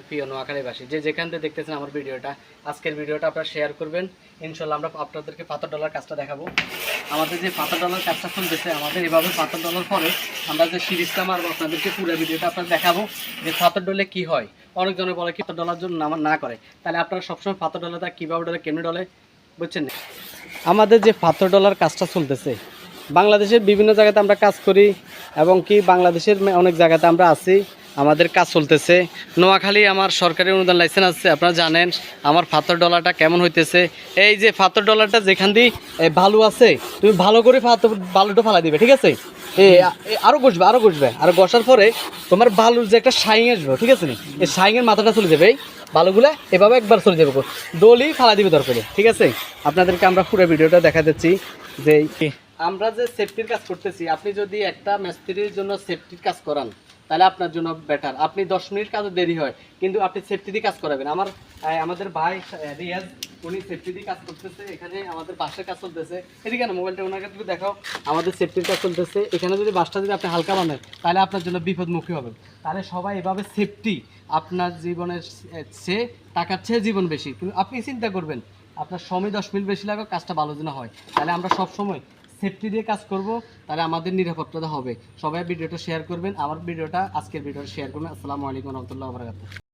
প্রিয় নোয়াখালীবাসী যে যেখান থেকে দেখতেছেন আমার ভিডিওটা, আজকের ভিডিওটা আপনারা শেয়ার করবেন। ইনশাল্লাহ আমরা আপনাদেরকে পাথর ডলার কাজটা দেখাবো। আমাদের যে পাথর ডলার কাজটা চলতেছে, আমাদের এভাবে পাথর ডলার পরে আমরা যে সিরিজটা মারবো আপনাদেরকে পুরো ভিডিওটা আপনারা দেখাবো যে পাথর ডলে কি হয়। অনেকজনে বলে কি পাথর ডলার জন্য না করে, তাহলে আপনারা সবসময় পাথর ডলারটা কীভাবে ডলে কেমনি ডলে বুঝছেন না। আমাদের যে পাথর ডলার কাজটা চলতেছে, বাংলাদেশের বিভিন্ন জায়গাতে আমরা কাজ করি এবং কি বাংলাদেশের অনেক জায়গাতে আমরা আছি, আমাদের কাজ চলতেছে। নোয়াখালী আমার সরকারি অনুদান লাইসেন্স আছে, আপনারা জানেন আমার পাথর ডলারটা কেমন হইতেছে। এই যে পাথর ডলারটা যেখান দিয়ে বালু আছে, তুমি ভালো করে বালুটা ফালা দিবে, ঠিক আছে? আরও ঘষবে আর ঘষার পরে তোমার বালুর যে একটা শাইং আসবে, ঠিক আছে নি, এই শাইংয়ের মাথাটা চলে যাবে, এই বালুগুলা এভাবে একবার চলে যাবে, ডলি ফালা দিবে দরকারে, ঠিক আছে? আপনাদেরকে আমরা পুরো ভিডিওটা দেখা দিচ্ছি যে আমরা যে সেফটির কাজ করতেছি। আপনি যদি একটা মিস্ত্রির জন্য সেফটির কাজ করান তাহলে আপনার জন্য বেটার। আপনি 10 মিনিট কাজে দেরি হয়, কিন্তু আপনি সেফটি দিয়ে কাজ করাবেন। আমাদের ভাই রিয়াজ, উনি সেফটি দিয়ে কাজ করতেছে। এখানে আমাদের বাসের কাজ চলতেছে, এদিকে না মোবাইলটা ওনাকে একটু দেখাও। আমাদের সেফটির কাজ চলতেছে। এখানে যদি বাসটা যদি আপনি হালকা বানান তাহলে আপনার জন্য বিপদমুখী হবে। তাহলে সবাই এভাবে সেফটি, আপনার জীবনের চেয়ে টাকার চেয়ে জীবন বেশি, কিন্তু আপনি চিন্তা করবেন আপনার সময় 10 মিনিট বেশি লাগে, কাজটা ভালো যেন হয়। তাহলে আমরা সবসময় সেফটি দিয়ে কাজ করব, তাহলে আমাদের নিরাপত্তা হবে। সবাই ভিডিওটা শেয়ার করবেন, আমার ভিডিওটা আজকের ভিডিওটা শেয়ার করবেন। আসসালামু আলাইকুম ওয়া রাহমাতুল্লাহি ওয়া বারাকাতুহু।